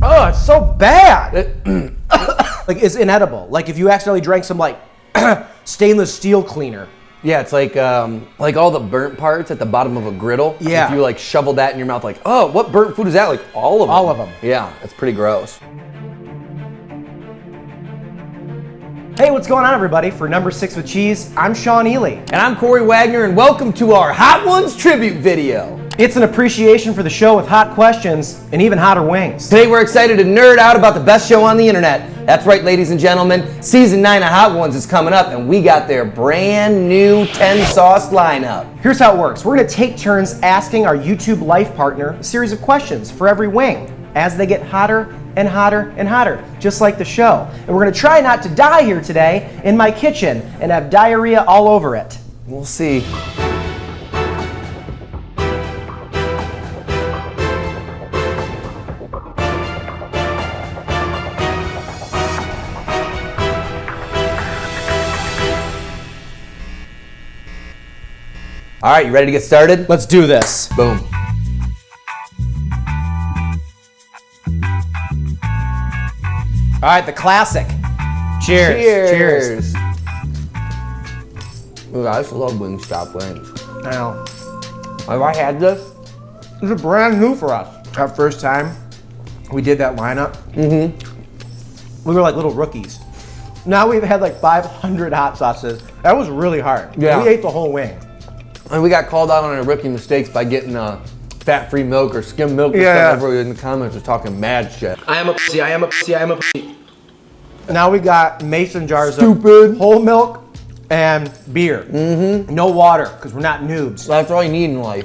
Oh, it's so bad. Like, it's inedible. Like, if you accidentally drank some, like, stainless steel cleaner. Yeah, it's like all the burnt parts at the bottom of a griddle. Yeah. If you, like, shovel that in your mouth, like, oh, what burnt food is that? Like, all of them. All of them. Yeah, it's pretty gross. Hey, what's going on, everybody? For number 6 with cheese, I'm Sean Ely. And I'm Corey Wagner, and welcome to our Hot Ones tribute video. It's an appreciation for the show with hot questions and even hotter wings. Today we're excited to nerd out about the best show on the internet. That's right, ladies and gentlemen, season 9 of Hot Ones is coming up, and we got their brand new 10-sauce lineup. Here's how it works. We're gonna take turns asking our YouTube life partner a series of questions for every wing as they get hotter and hotter and hotter, just like the show. And we're gonna try not to die here today in my kitchen and have diarrhea all over it. We'll see. All right, you ready to get started? Let's do this. Boom. All right, the classic. Cheers. Cheers. Ooh, I just love Wingstop wings. I know. Have I had this? This is brand new for us. Our first time we did that lineup, we were like little rookies. Now we've had like 500 hot sauces. That was really hard. Yeah. We ate the whole wing. And we got called out on our rookie mistakes by getting fat-free milk or skim milk or Yeah. stuff. Everybody in the comments was talking mad shit. I am a pussy, I am a pussy, I am a pussy. Now we got mason jars Stupid. of whole milk and beer. No water, because we're not noobs. That's all you need in life.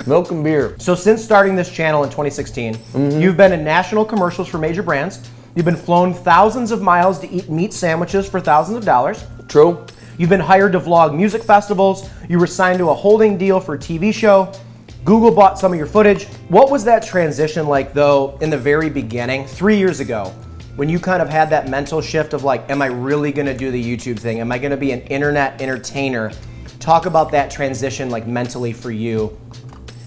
Milk and beer. So since starting this channel in 2016, you've been in national commercials for major brands. You've been flown thousands of miles to eat meat sandwiches for thousands of dollars. True. You've been hired to vlog music festivals. You were signed to a holding deal for a TV show. Google bought some of your footage. What was that transition like, though, in the very beginning, 3 years ago, when you kind of had that mental shift of like, am I really gonna do the YouTube thing? Am I gonna be an internet entertainer? Talk about that transition like mentally for you.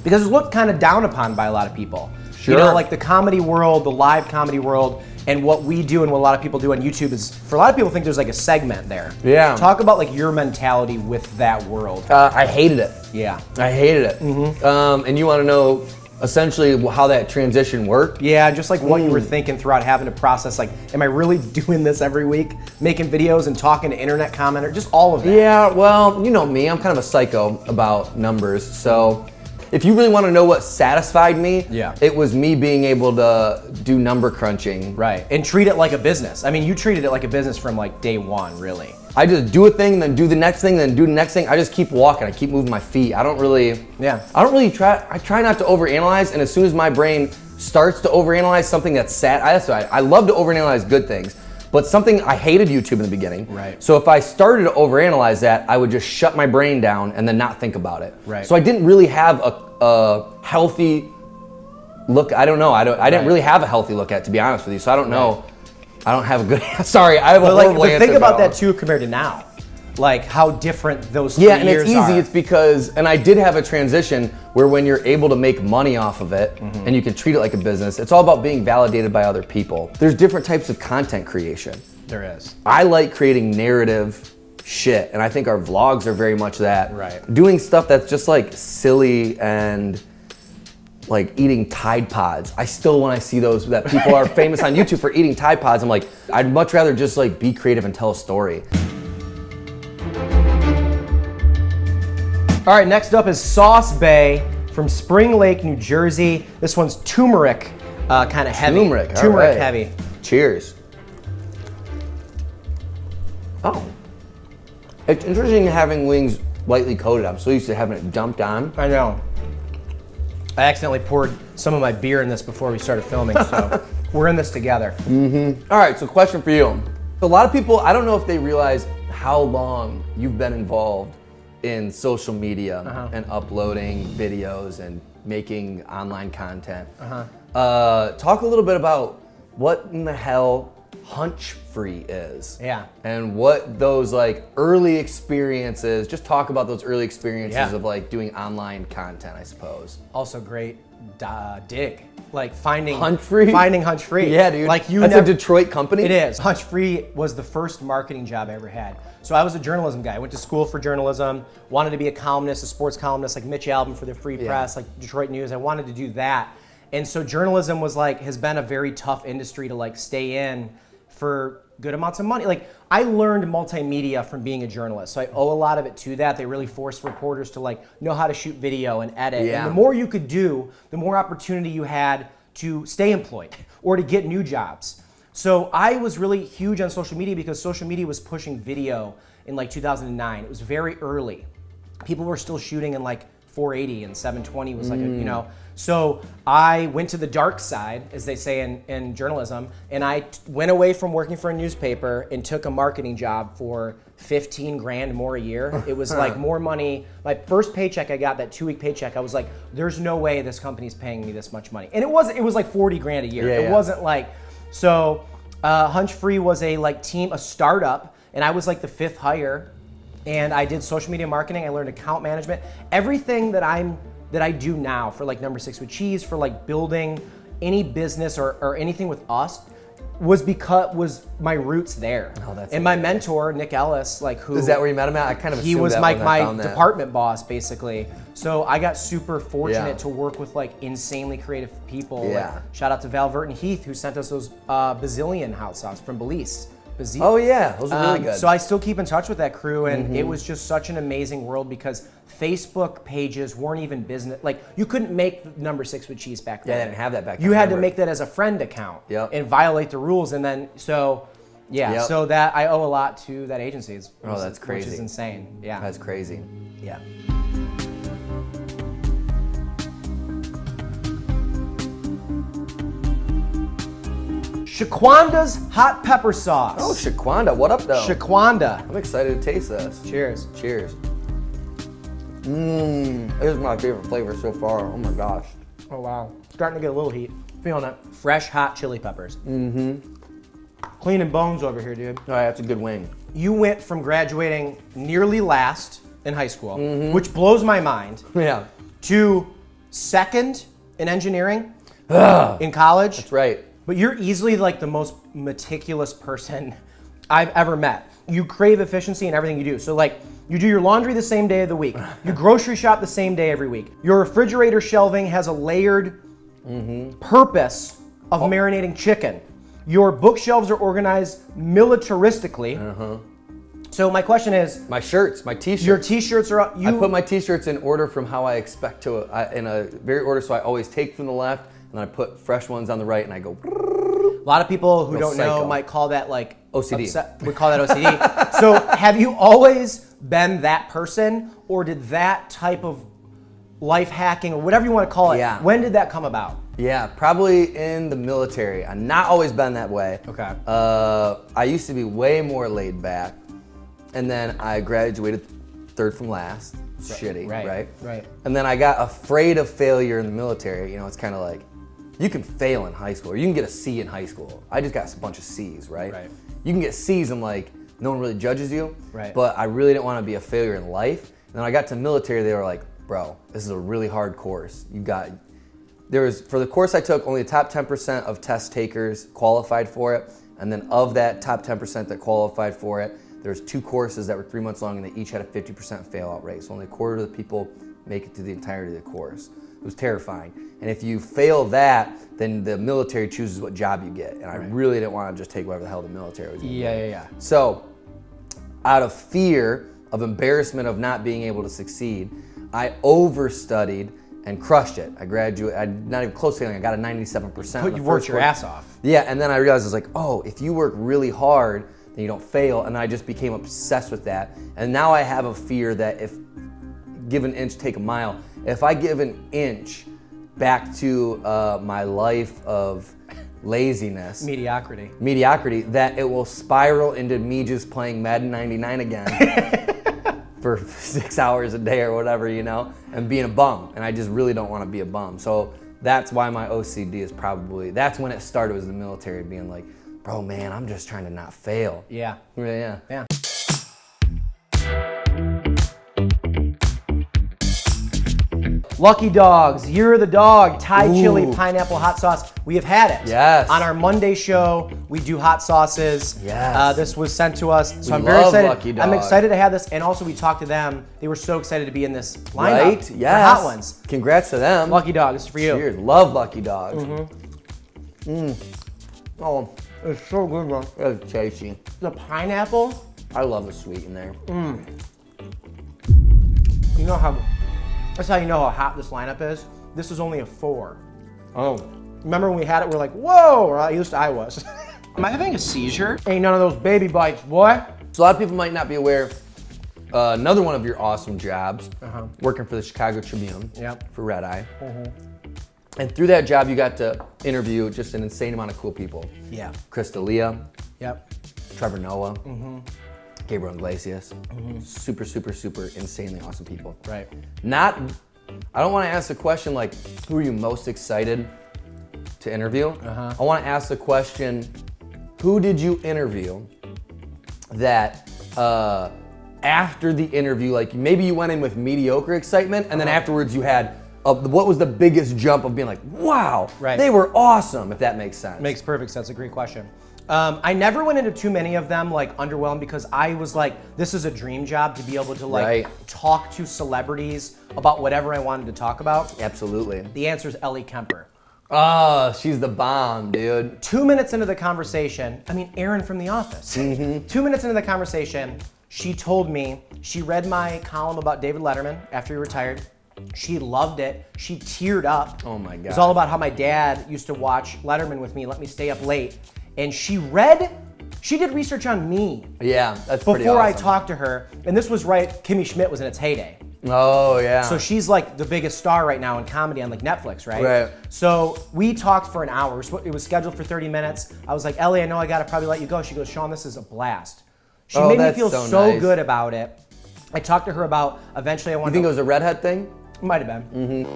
Because it's looked kind of down upon by a lot of people. Sure. You know, like the comedy world, the live comedy world, and what we do and what a lot of people do on YouTube is, for a lot of people think there's like a segment there. Yeah. Talk about like your mentality with that world. I hated it. Yeah. I hated it. And you want to know essentially how that transition worked? Yeah, just like what you were thinking throughout having to process, like, am I really doing this every week? Making videos and talking to internet commenters, just all of that. Yeah, well, you know me, I'm kind of a psycho about numbers, so if you really want to know what satisfied me, Yeah. it was me being able to do number crunching. Right, and treat it like a business. I mean, you treated it like a business from like day one, really. I just do a thing, then do the next thing, then do the next thing. I just keep walking, I keep moving my feet. I try not to overanalyze, and as soon as my brain starts to overanalyze something that's sad, I love to overanalyze good things, but something, I hated YouTube in the beginning. Right. So if I started to overanalyze that, I would just shut my brain down and then not think about it. Right. So I didn't really have a healthy look. I don't know. I didn't really have a healthy look at it, to be honest with you. So I don't know. I don't have a good. Sorry, I have a horrible answer. But think about that too compared to now, like how different those 3 Yeah, and years it's easy. are. It's because, and I did have a transition where when you're able to make money off of it and you can treat it like a business, it's all about being validated by other people. There's different types of content creation. There is. I like creating narrative shit, and I think our vlogs are very much that. Right. Doing stuff that's just like silly and like eating Tide Pods. I still, when I see those, that people are famous on YouTube for eating Tide Pods, I'm like, I'd much rather just like be creative and tell a story. All right, next up is Sauce Bay from Spring Lake, New Jersey. This one's turmeric, kind of heavy. Turmeric, all Turmeric right. heavy. Cheers. Oh. It's interesting having wings lightly coated. I'm so used to having it dumped on. I know. I accidentally poured some of my beer in this before we started filming, so we're in this together. All right, so question for you. A lot of people, I don't know if they realize how long you've been involved in social media and uploading videos and making online content. Talk a little bit about what in the hell hunch free is. Yeah. And what those like early experiences, just talk about those early experiences Yeah. of like doing online content, I suppose. Also great dig. Like finding Huntfree? Finding Huntfree. Yeah, dude. Like That's a Detroit company? It is. Huntfree was the first marketing job I ever had. So I was a journalism guy. I went to school for journalism, wanted to be a columnist, a sports columnist, like Mitch Albom for the Free Press, like Detroit News. I wanted to do that. And so journalism was like, has been a very tough industry to like stay in for good amounts of money. Like I learned multimedia from being a journalist. So I owe a lot of it to that. They really forced reporters to like know how to shoot video and edit. Yeah. And the more you could do, the more opportunity you had to stay employed or to get new jobs. So I was really huge on social media because social media was pushing video in like 2009. It was very early. People were still shooting in like 480 and 720 was like a, you know. So I went to the dark side, as they say in journalism, and I went away from working for a newspaper and took a marketing job for 15 grand more a year. It was like more money. My first paycheck I got, that 2-week paycheck, I was like, there's no way this company's paying me this much money. And it was like 40 grand a year. It wasn't like, so Huntfree was a like team, a startup, and I was like the 5th hire. And I did social media marketing. I learned account management. Everything that I do now for like Number 6 with Cheese, for like building any business or anything with us, was my roots there. Oh, that's and my mentor, Nick Ellis, like who is that where you met him at? I kind of he assumed was that like when I my found that. department boss basically. So I got super fortunate to work with like insanely creative people. Yeah. Like, shout out to Val Verton Heath who sent us those bazillion hot sauce from Belize. Oh yeah, those are really good. So I still keep in touch with that crew, and it was just such an amazing world because Facebook pages weren't even business. Like you couldn't make Number 6 with Cheese back then. Yeah, they didn't have that back then. You had to make that as a friend account and violate the rules, and then so that I owe a lot to that agency. That's crazy. Which is insane. Yeah, that's crazy. Yeah. Shaquanda's hot pepper sauce. Oh, Shaquanda, what up though? Shaquanda. I'm excited to taste this. Cheers. Cheers. This is my favorite flavor so far. Oh my gosh. Oh wow. Starting to get a little heat. Feeling it. Fresh hot chili peppers. Cleaning bones over here, dude. All right, that's a good wing. You went from graduating nearly last in high school, which blows my mind, Yeah. to second in engineering in college. That's right. But you're easily like the most meticulous person I've ever met. You crave efficiency in everything you do. So like you do your laundry the same day of the week. You grocery shop the same day every week. Your refrigerator shelving has a layered purpose of marinating chicken. Your bookshelves are organized militaristically. So my question is, My shirts, my t-shirts. your t-shirts are I put my t-shirts in order from how I expect to, in a very order, so I always take from the left, and then I put fresh ones on the right, and I go. A lot of people who don't know psycho. might call that like OCD. Would call that OCD. So have you always been that person, or did that type of life hacking or whatever you want to call it, when did that come about? Yeah, probably in the military. I've not always been that way. Okay. I used to be way more laid back, and then I graduated 3rd from last. It's shitty, right? And then I got afraid of failure in the military. You know, it's kind of like, you can fail in high school, or you can get a C in high school. I just got a bunch of C's, right? You can get C's and like, no one really judges you. But I really didn't want to be a failure in life. And then I got to military, they were like, bro, this is a really hard course. For the course I took, only the top 10% of test takers qualified for it. And then of that top 10% that qualified for it, there's 2 courses that were 3 months long, and they each had a 50% fail out rate. So only a quarter of the people make it to the entirety of the course. It was terrifying. And if you fail that, then the military chooses what job you get. And I really didn't want to just take whatever the hell the military was gonna do. So out of fear of embarrassment of not being able to succeed, I overstudied and crushed it. I graduated, not even close to failing, I got a 97%. But you worked your ass off. Yeah, and then I realized I was like, oh, if you work really hard, then you don't fail. And I just became obsessed with that. And now I have a fear that if give an inch, take a mile. If I give an inch back to my life of laziness, mediocrity, that it will spiral into me just playing Madden 99 again for 6 hours a day or whatever, you know, and being a bum. And I just really don't want to be a bum. So that's why my OCD is probably, that's when it started, was the military, being like, bro, man, I'm just trying to not fail. Yeah. Lucky Dogs, You're the Dog, Thai Ooh. chili pineapple hot sauce. We have had it. Yes. On our Monday show, we do hot sauces. Yes. This was sent to us, so I'm We very love excited. Lucky Dog. I'm excited to have this, and also we talked to them. They were so excited to be in this lineup. Right? for Yes. Hot Ones. Congrats to them. Lucky Dog, this is for you. Cheers. Love Lucky Dogs. Oh, It's so good, bro. it's tasty. The pineapple, I love the sweet in there. you know how, that's how you know how hot this lineup is. This is only a 4. Oh. Remember when we had it, we're like, whoa, or at least I was. Am I having a seizure? Ain't none of those baby bites, boy. So a lot of people might not be aware. Another one of your awesome jobs, working for the Chicago Tribune for Red Eye. And through that job, you got to interview just an insane amount of cool people. Yeah. Chris D'Elia, Yep. Trevor Noah, Gabriel Iglesias. Super, super, super insanely awesome people. Right. I don't want to ask the question like, who are you most excited to interview? I want to ask the question, who did you interview that after the interview, like maybe you went in with mediocre excitement and then afterwards you had, what was the biggest jump of being like, wow, they were awesome, if that makes sense. Makes perfect sense, a great question. I never went into too many of them like underwhelmed because I was like, this is a dream job to be able to like talk to celebrities about whatever I wanted to talk about. Absolutely. The answer is Ellie Kemper. Oh, she's the bomb, dude. 2 minutes into the conversation, I mean, Erin from The Office. 2 minutes into the conversation, she told me, she read my column about David Letterman after he retired. She loved it. She teared up. Oh my God. It was all about how my dad used to watch Letterman with me, let me stay up late. And she did research on me. Yeah, that's pretty before awesome. I talked to her. And this was right, Kimmy Schmidt was in its heyday. Oh yeah. So she's like the biggest star right now in comedy on like Netflix, right? Right. So we talked for an hour. It was scheduled for 30 minutes. I was like, Ellie, I know I gotta probably let you go. She goes, Sean, this is a blast. She made me feel so nice. good about it. I talked to her about eventually I wanted You think it was a redhead thing? Might have been.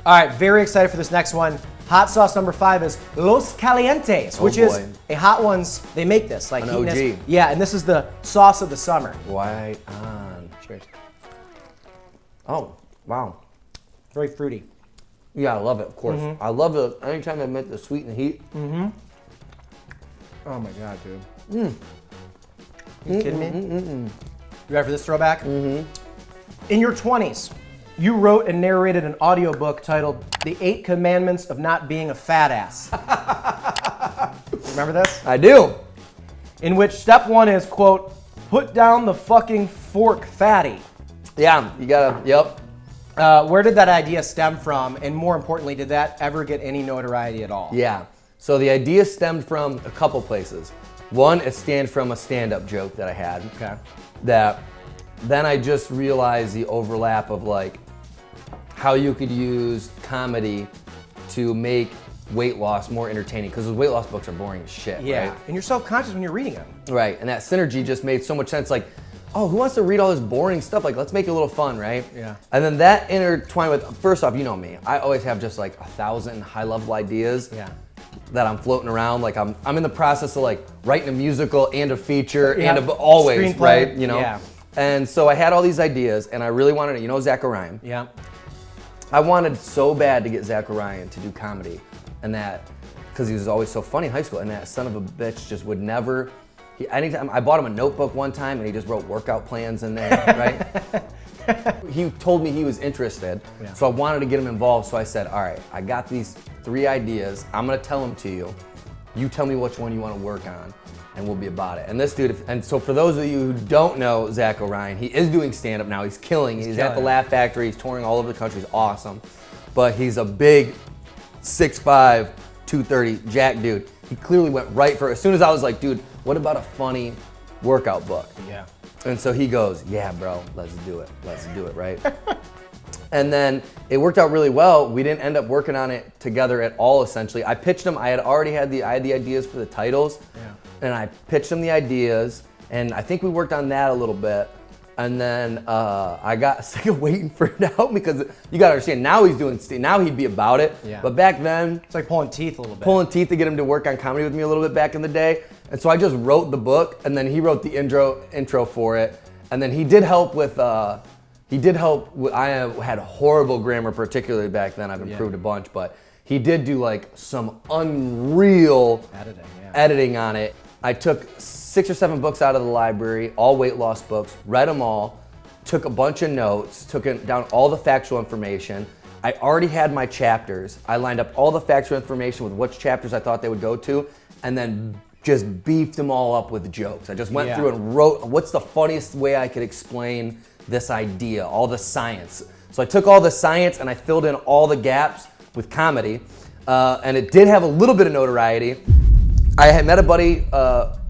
All right, very excited for this next one. Hot sauce number 5 is Los Calientes, which is a Hot Ones. They make this like An heatness. OG. Yeah, and this is the sauce of the summer. Right on. Cheers. Oh, wow. Very fruity. Yeah, I love it, of course. I love it anytime I make the sweet and heat. Oh my God, dude. You kidding me? You ready for this throwback? In your 20s, you wrote and narrated an audiobook titled The 8 Commandments of Not Being a Fat Ass. Remember this? I do. In which step 1 is, quote, put down the fucking fork, fatty. Yeah, you gotta, yep. Where did that idea stem from? And more importantly, did that ever get any notoriety at all? Yeah. So the idea stemmed from a couple places. One, it stemmed from a stand-up joke that I had. Okay. That then I just realized the overlap of like how you could use comedy to make weight loss more entertaining, because those weight loss books are boring as shit, Yeah, right? and you're self-conscious when you're reading them. Right, and that synergy just made so much sense. Like, oh, who wants to read all this boring stuff? Like, let's make it a little fun, right? Yeah. And then that intertwined with, first off, you know me, I always have just like 1,000 high-level ideas. Yeah. That I'm floating around. Like I'm in the process of like writing a musical and a feature Yeah. and always, Screenplay. right? You know? Yeah. And so I had all these ideas and I really wanted to, you know, Zach Orion. Yeah. I wanted so bad to get Zach Orion to do comedy, and that, because he was always so funny in high school, and that son of a bitch just would never, anytime, I bought him a notebook one time and he just wrote workout plans in there, right? He told me he was interested, so I wanted to get him involved, so I said, all right, I got these 3 ideas, I'm gonna tell them to you, you tell me which one you wanna work on, and we'll be about it. And this dude, and so for those of you who don't know Zach Orion, he is doing stand-up now, he's killing, he's at the Laugh Factory, he's touring all over the country, he's awesome, but he's a big 6'5", 230 jack dude. He clearly went right for, as soon as I was like, dude, what about a funny workout book? Yeah. And so he goes, yeah, bro, let's do it, right? And then it worked out really well. We didn't end up working on it together at all, essentially. I pitched him, I had the ideas for the titles, and I pitched him the ideas, and I think we worked on that a little bit. And then I got sick of waiting for it out, because you gotta understand, now he'd be about it. Yeah. But back then, It's like pulling teeth a little bit. pulling teeth to get him to work on comedy with me a little bit back in the day. And so I just wrote the book, and then he wrote the intro for it. And then he did help with, I had horrible grammar, particularly back then. I've improved a bunch, but he did do like some unreal editing on it. I took 6 or 7 books out of the library, all weight loss books, read them all, took a bunch of notes, took down all the factual information. I already had my chapters. I lined up all the factual information with which chapters I thought they would go to, and then just beefed them all up with jokes. I just went through and wrote, what's the funniest way I could explain this idea, all the science. So I took all the science and I filled in all the gaps with comedy, and it did have a little bit of notoriety. I had met a buddy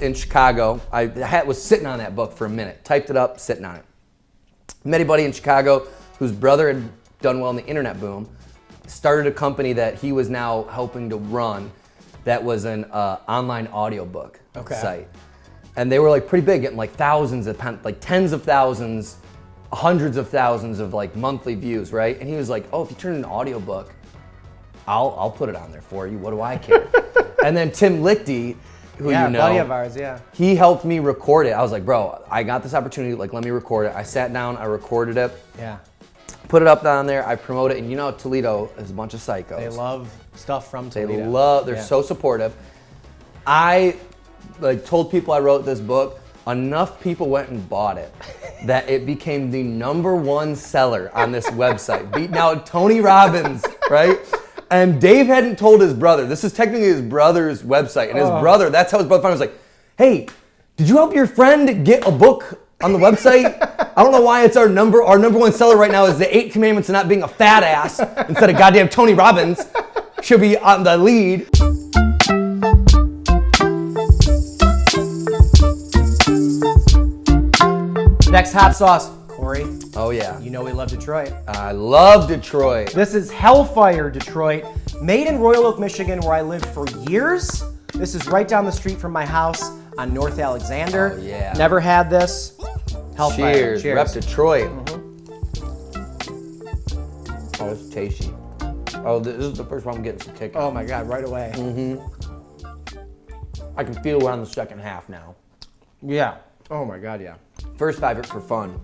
in Chicago. I was sitting on that book for a minute, typed it up, sitting on it. Met a buddy in Chicago whose brother had done well in the internet boom, started a company that he was now helping to run that was an online audiobook site. And they were like pretty big, getting like thousands of, like tens of thousands, hundreds of thousands of like monthly views, right? And he was like, oh, if you turn an audiobook, I'll put it on there for you, what do I care? And then Tim Lichty, who you know, buddy of ours, he helped me record it. I was like, bro, I got this opportunity, like let me record it. I sat down, I recorded it. Put it up down there, I promote it, and you know Toledo is a bunch of psychos. They love stuff from Toledo. They're so supportive. I told people I wrote this book, enough people went and bought it that it became the #1 seller on this website. Beating out Tony Robbins, right? And Dave hadn't told his brother. This is technically his brother's website, and his brother, that's how his brother found it. Was like, hey, did you help your friend get a book on the website? I don't know why it's our #1 seller right now is the 8 Commandments of not being a fat ass instead of goddamn Tony Robbins. Should be on the lead. Next hot sauce, Corey. Oh yeah. You know we love Detroit. I love Detroit. This is Hellfire Detroit, made in Royal Oak, Michigan, where I lived for years. This is right down the street from my house on North Alexander. Oh, yeah. Never had this. Hellfire. Cheers. Rep Detroit. Oh, it's tasty. Oh, this is the first one I'm getting some kick. Oh my God, right away. I can feel we're on the second half now. Yeah. Oh my God, yeah. First 5 for fun.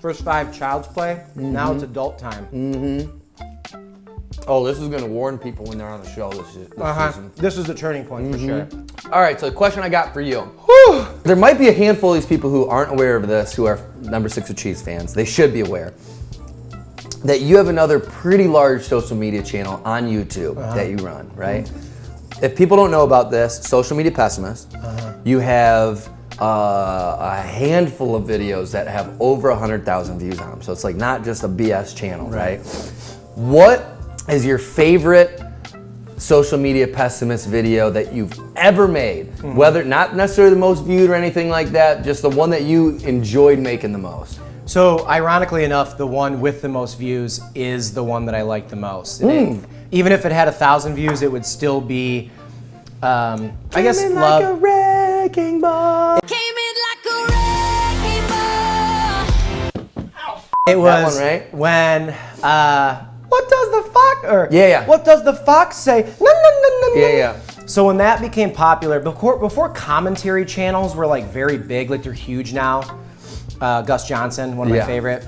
First 5 child's play. Now it's adult time. Oh, this is gonna warn people when they're on the show this season. This is the turning point for sure. All right, so the question I got for you. There might be a handful of these people who aren't aware of this, who are #6 with Cheese fans. They should be aware that you have another pretty large social media channel on YouTube that you run, right? If people don't know about this, Social Media Pessimist, you have a handful of videos that have over 100,000 views on them. So it's like not just a BS channel, right? What is your favorite Social Media Pessimist video that you've ever made? Whether, not necessarily the most viewed or anything like that, just the one that you enjoyed making the most. So ironically enough, the one with the most views is the one that I like the most. Even if it had 1,000 views, it would still be, I guess, love. Like a wrecking ball. It was one, right? when, what does the fox, or Yeah. what does the fox say? No, no, no, no, no. Yeah. So when that became popular, before commentary channels were like very big, like they're huge now, Gus Johnson, one of my favorite.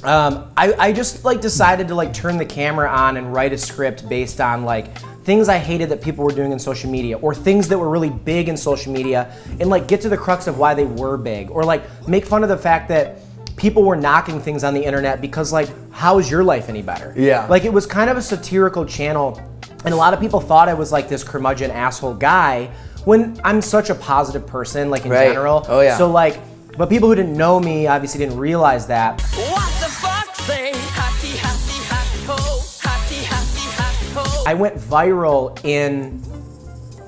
I just like decided to like turn the camera on and write a script based on like things I hated that people were doing in social media, or things that were really big in social media, and like get to the crux of why they were big, or like make fun of the fact that people were knocking things on the internet because like, how is your life any better? Yeah. Like it was kind of a satirical channel, and a lot of people thought I was like this curmudgeon asshole guy when I'm such a positive person, like in general. Oh yeah. So like, but people who didn't know me obviously didn't realize that. What the fuck say? Happy, happy, happy ho. Happy, happy, happy ho. I went viral in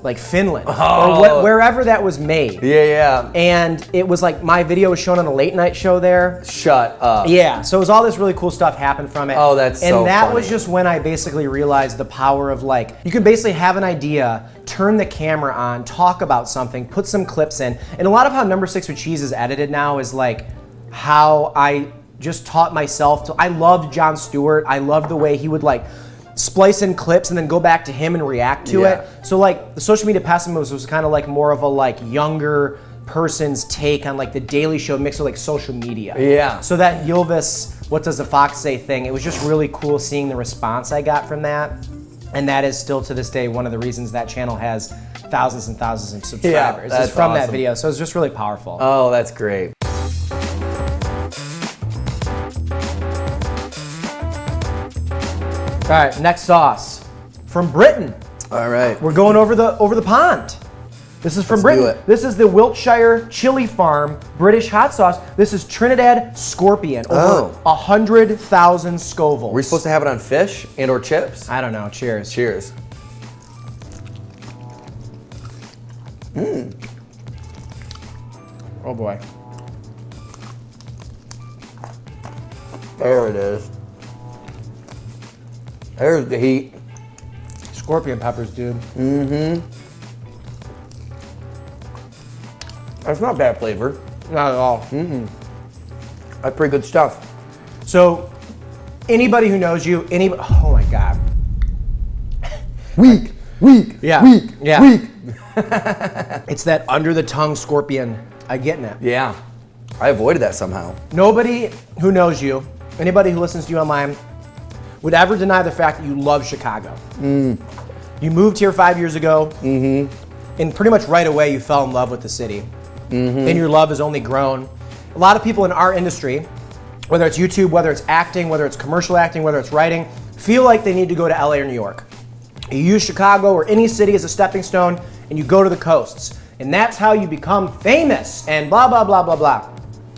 like Finland or wherever that was made. Yeah. And it was like my video was shown on a late night show there. Shut up. Yeah, so it was all this really cool stuff happened from it. Oh, that's so And that funny. was just when I basically realized the power of like, you could basically have an idea, turn the camera on, talk about something, put some clips in. And a lot of how #6 with Cheese is edited now is like how I just taught myself to, I loved Jon Stewart. I loved the way he would like splice in clips and then go back to him and react to it. So like the social media passive moves was kind of like more of a like younger person's take on like the Daily Show mixed with like social media. Yeah. So that Ylvis, what does the fox say thing, it was just really cool seeing the response I got from that. And that is still to this day one of the reasons that channel has thousands and thousands of subscribers. Yeah, It's from that awesome. video. So it's just really powerful. Oh, that's great. All right, next sauce from Britain. All right. We're going over the pond. This is from Let's do Britain. it. This is the Wiltshire Chili Farm British hot sauce. This is Trinidad Scorpion. Over 100,000 Scoville. Are we supposed to have it on fish and or chips? I don't know. Cheers. Cheers. Oh boy. There it is. There's the heat. Scorpion peppers, dude. That's not bad flavor. Not at all. That's pretty good stuff. So, anybody who knows you, oh my God. Weak. Yeah. Weak. It's that under the tongue scorpion. I get in it. Yeah. I avoided that somehow. Nobody who knows you, anybody who listens to you online, would ever deny the fact that you love Chicago. You moved here 5 years ago, and pretty much right away you fell in love with the city. And your love has only grown. A lot of people in our industry, whether it's YouTube, whether it's acting, whether it's commercial acting, whether it's writing, feel like they need to go to LA or New York. You use Chicago or any city as a stepping stone, and you go to the coasts. And that's how you become famous, and blah, blah, blah, blah, blah.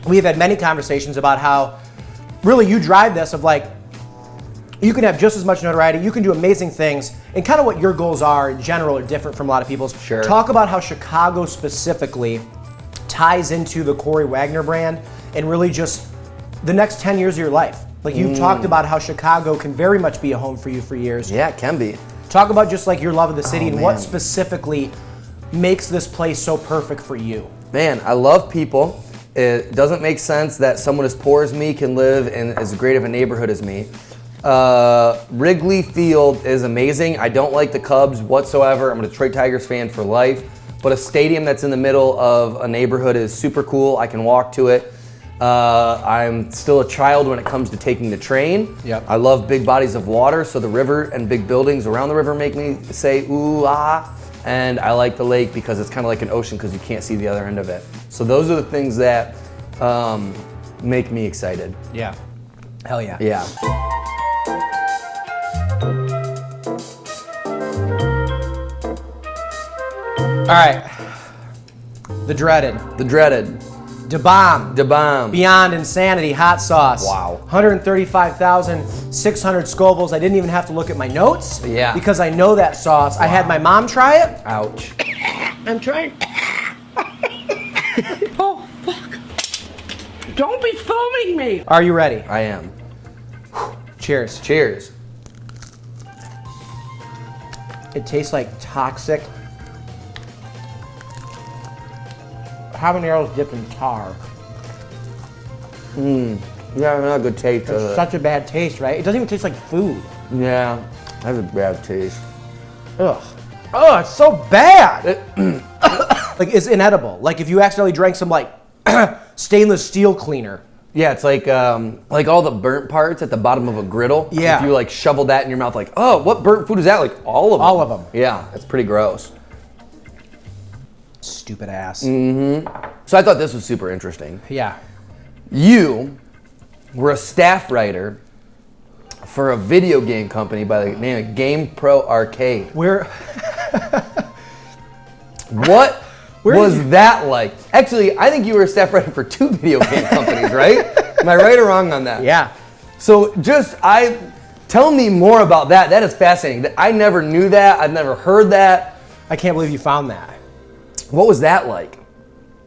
We have had many conversations about how really you drive this of like, you can have just as much notoriety, you can do amazing things, and kind of what your goals are in general are different from a lot of people's. Sure. Talk about how Chicago specifically ties into the Corey Wagner brand and really just the next 10 years of your life. Like you've talked about how Chicago can very much be a home for you for years. Yeah, it can be. Talk about just like your love of the city and what man. specifically makes this place so perfect for you. Man, I love people. It doesn't make sense that someone as poor as me can live in as great of a neighborhood as me. Wrigley Field is amazing. I don't like the Cubs whatsoever. I'm a Detroit Tigers fan for life. But a stadium that's in the middle of a neighborhood is super cool. I can walk to it. I'm still a child when it comes to taking the train. Yep. I love big bodies of water, so the river and big buildings around the river make me say ooh, ah. And I like the lake because it's kind of like an ocean because you can't see the other end of it. So those are the things that make me excited. Yeah. Hell yeah. Yeah. All right. The dreaded. The dreaded. Da Bomb. Da Bomb. Beyond Insanity hot sauce. Wow. 135,600 Scovilles. I didn't even have to look at my notes. Yeah. Because I know that sauce. I had my mom try it. Ouch. I'm trying. Oh, fuck. Don't be filming me. Are you ready? I am. Cheers. Cheers. It tastes like toxic habaneros dipped in tar. Yeah, not a good taste of It's it. such a bad taste, right? It doesn't even taste like food. Yeah, that's a bad taste. Ugh. Oh, it's so bad. Like it's inedible. Like if you accidentally drank some like stainless steel cleaner. Yeah, it's like all the burnt parts at the bottom of a griddle. Yeah. If you like shovel that in your mouth, like, oh, what burnt food is that? Like all of them. All of them. Yeah, it's pretty gross. Stupid ass. So I thought this was super interesting. Yeah. You were a staff writer for a video game company by the name of Game Pro Arcade. We're What Where was did you- that like? Actually, I think you were a staff writer for 2 video game companies, right? Am I right or wrong on that? yeah. So tell me more about that. That is fascinating. I never knew that. I've never heard that. I can't believe you found that. What was that like?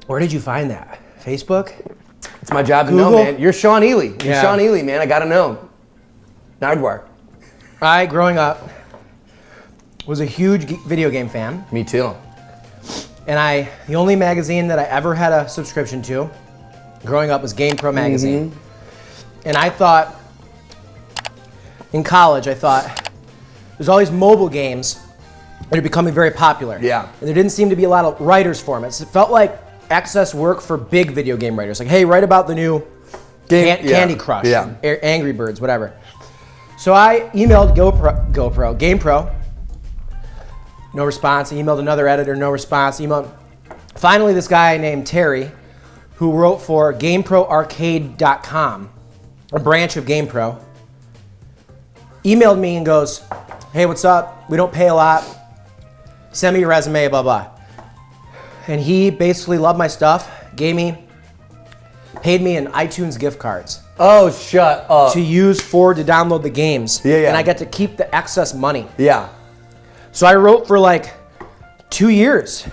Where did you find that? Facebook? It's my job to know, Google? man. You're Sean Ely. You're Yeah. Sean Ely, man. I gotta know. Nardwar. I, growing up, was a huge video game fan. Me too. And the only magazine that I ever had a subscription to growing up was Game Pro magazine. And I thought, in college, there's all these mobile games that are becoming very popular. Yeah. And there didn't seem to be a lot of writers for them. It felt like excess work for big video game writers. Like, hey, write about the new Candy Crush, Angry Birds, whatever. So I emailed GamePro, no response. I emailed another editor, no response. Finally, this guy named Terry, who wrote for GameProArcade.com, a branch of GamePro, emailed me and goes, hey, what's up? We don't pay a lot. Send me your resume, blah, blah. And he basically loved my stuff, paid me in iTunes gift cards. Oh, shut up. To use to download the games. Yeah. And I got to keep the excess money. Yeah. So I wrote for like 2 years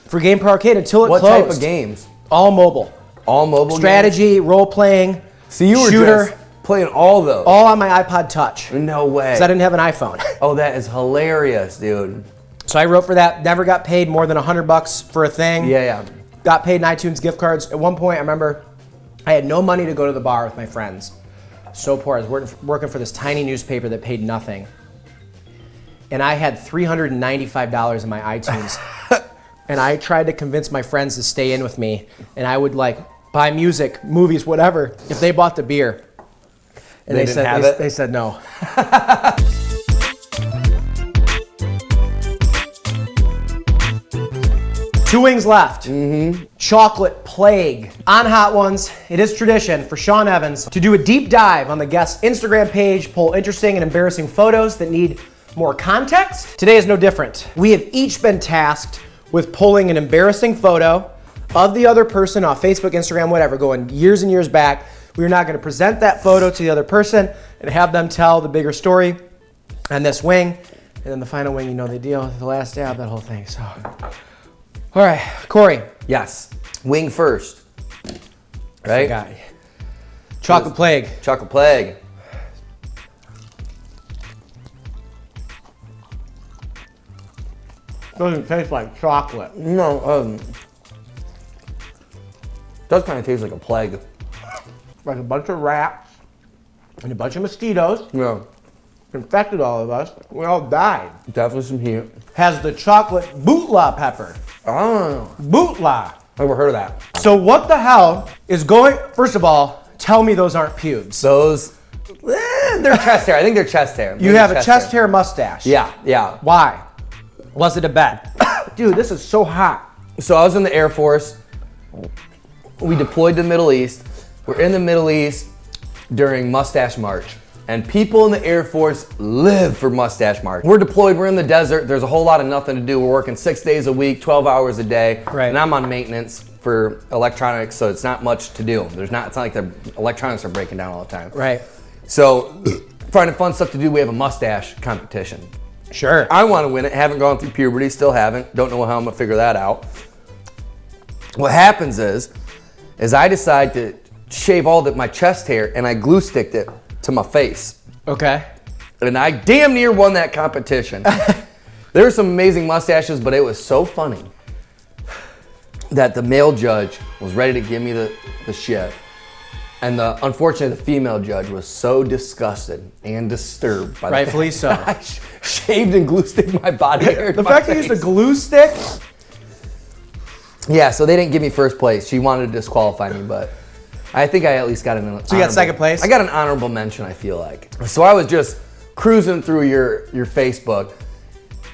for GamePro Arcade until it closed. What type of games? All mobile. All mobile Strategy, role-playing, so you were shooter. Just playing all those? All on my iPod Touch. No way. Because I didn't have an iPhone. Oh, that is hilarious, dude. So I wrote for that, never got paid more than $100 for a thing. Yeah. Got paid in iTunes gift cards. At one point, I remember I had no money to go to the bar with my friends. So poor. I was working for this tiny newspaper that paid nothing. And I had $395 in my iTunes. And I tried to convince my friends to stay in with me. And I would like buy music, movies, whatever, if they bought the beer. And they said no. 2 wings left. Chocolate Plague. On Hot Ones, it is tradition for Sean Evans to do a deep dive on the guest's Instagram page, pull interesting and embarrassing photos that need more context. Today is no different. We have each been tasked with pulling an embarrassing photo of the other person off Facebook, Instagram, whatever, going years and years back. We're not going to present that photo to the other person and have them tell the bigger story on this wing. And then the final wing, you know the deal, the last dab, that whole thing. So, all right, Corey. Yes. Wing first. Right? Guy. Chocolate Plague. Chocolate Plague. Doesn't taste like chocolate. No, does kind of taste like a plague. Like a bunch of rats and a bunch of mosquitoes Yeah. infected all of us. We all died. Definitely some heat. Has the chocolate bootla pepper. Oh, Bootla. never heard of that. So what the hell is going, first of all, tell me those aren't pubes. Those, they're chest hair. I think they're chest hair. You have a chest hair mustache. Yeah. Why? Was it a bet? Dude, this is so hot. So I was in the Air Force. We deployed to the Middle East. We're in the Middle East during Mustache March. And people in the Air Force live for Mustache March. We're deployed, we're in the desert, there's a whole lot of nothing to do. We're working 6 days a week, 12 hours a day. Right. And I'm on maintenance for electronics, so it's not much to do. It's not like the electronics are breaking down all the time. Right. So, finding fun stuff to do, we have a mustache competition. Sure. I want to win it, haven't gone through puberty, still haven't. Don't know how I'm gonna figure that out. What happens is I decide to shave all my chest hair and I glue sticked it to my face. Okay. And I damn near won that competition. There were some amazing mustaches, but it was so funny that the male judge was ready to give me the shit. And unfortunately, the female judge was so disgusted and disturbed by Rightfully so. I shaved and glue sticked my body hair. The fact that you used a glue stick? Yeah, so they didn't give me first place. She wanted to disqualify me, but I think I at least got an So you got second place? I got an honorable mention, I feel like. So I was just cruising through your Facebook,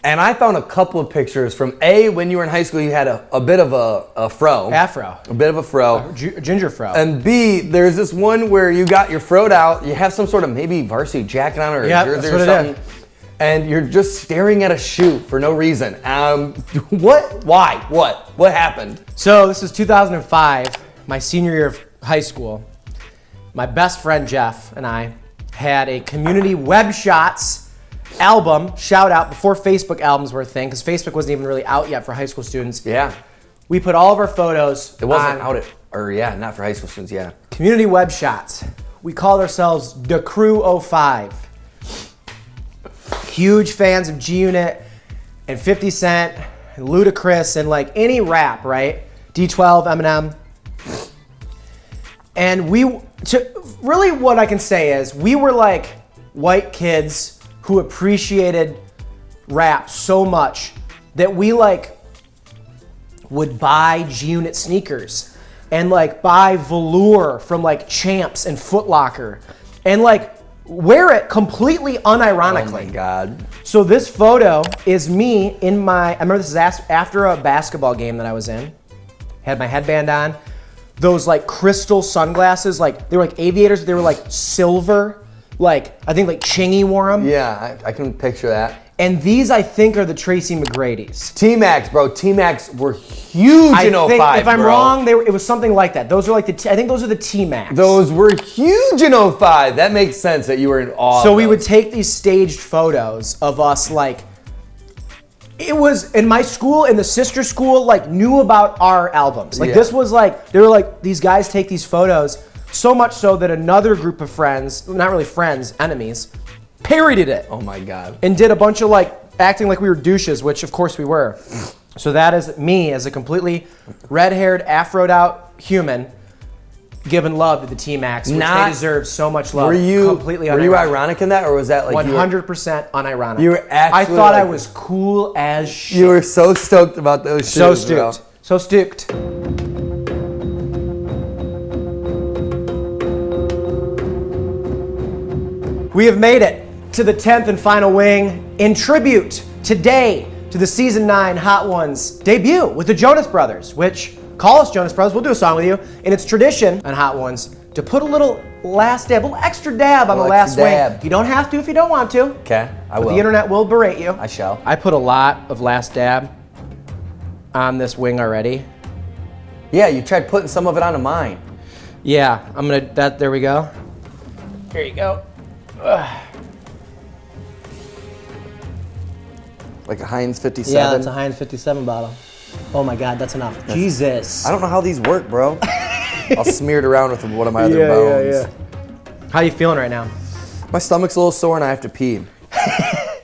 and I found a couple of pictures from when you were in high school, you had a bit of a fro. Afro. A bit of a fro. Ginger fro. And B, there's this one where you got your froed out, you have some sort of maybe varsity jacket on or a jersey that's what or something. it is. And you're just staring at a shoe for no reason. What? Why? What happened? So this is 2005, my senior year of high school. My best friend Jeff and I had a community web shots album, shout out, before Facebook albums were a thing, because Facebook wasn't even really out yet for high school students. Yeah. We put all of our photos It wasn't on not for high school students, yeah. community web shots. We called ourselves The Crew 05. Huge fans of G-Unit and 50 Cent and Ludacris and like any rap, right? D12, Eminem. And really what I can say is we were like white kids who appreciated rap so much that we like would buy G-Unit sneakers and like buy velour from like Champs and Foot Locker and like wear it completely unironically. Oh my God. So this photo is me in I remember this is after a basketball game that I was in. Had my headband on. Those like crystal sunglasses, like they were like aviators, they were like silver. Like, I think like Chingy wore them. Yeah, I can picture that. And these, I think, are the Tracy McGrady's. T-Max, bro. T-Max were huge in 05, if I'm bro. wrong, it was something like that. Those are like I think those are the T-Max. Those were huge in 05. That makes sense that you were in awe. So we would take these staged photos of us like, it was in my school, in the sister school, like knew about our albums. Like this was like, they were like, these guys take these photos, so much so that another group of friends, not really friends, enemies, parodied it. Oh my God. And did a bunch of like, acting like we were douches, which of course we were. So that is me as a completely red-haired, afroed out human giving love to the T-Max, which they deserve so much love. Were you ironic in that, or was that like 100% unironic? You were actually. I thought I was cool as shit. You were so stoked about those shoes. So stoked. Bro. So stoked. We have made it to the 10th and final wing in tribute today to the Season 9 Hot Ones debut with the Jonas Brothers, which, call us Jonas Brothers, we'll do a song with you. And it's tradition on Hot Ones to put a little last dab, a little extra dab on the last wing. You don't have to if you don't want to. Okay, I will. The internet will berate you. I shall. I put a lot of last dab on this wing already. Yeah, you tried putting some of it onto mine. Yeah, there we go. Here you go. Ugh. Like a Heinz 57? Yeah, that's a Heinz 57 bottle. Oh my God, that's enough. Jesus. I don't know how these work, bro. I'll smear it around with one of my other bones. Yeah. How are you feeling right now? My stomach's a little sore and I have to pee.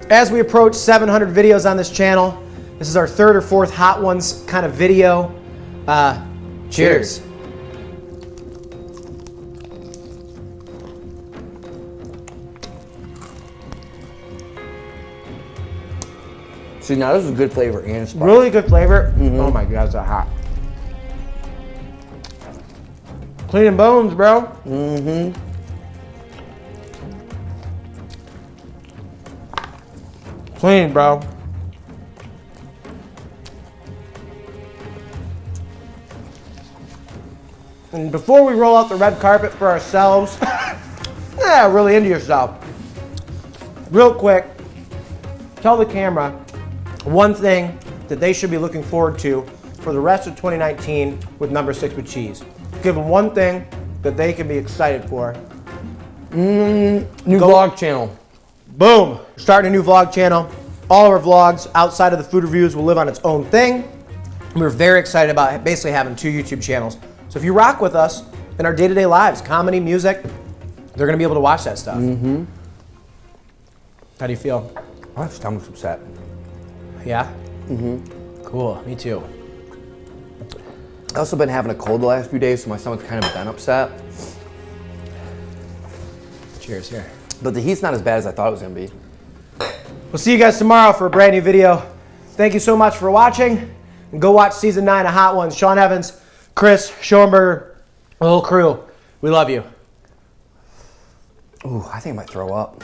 As we approach 700 videos on this channel, this is our third or fourth Hot Ones kind of video. Cheers. See, now this is a good flavor and spice. Really good flavor. Mm-hmm. Oh my God, it's hot. Cleaning bones, bro. Mm-hmm. Clean, bro. And before we roll out the red carpet for ourselves, yeah, really into yourself. Real quick, tell the camera one thing that they should be looking forward to for the rest of 2019 with Number 6 with Cheese. Give them one thing that they can be excited for. New vlog channel. Boom! Starting a new vlog channel. All of our vlogs outside of the food reviews will live on its own thing. We're very excited about basically having 2 YouTube channels. So if you rock with us in our day-to-day lives, comedy, music, they're gonna be able to watch that stuff. Mm-hmm. How do you feel? My stomach's upset. Yeah? Mm-hmm. Cool, me too. I've also been having a cold the last few days, so my stomach's kind of been upset. Cheers here. But the heat's not as bad as I thought it was gonna be. We'll see you guys tomorrow for a brand new video. Thank you so much for watching. And go watch Season 9 of Hot Ones. Sean Evans, Chris, Schoenberger, the whole crew. We love you. Ooh, I think I might throw up.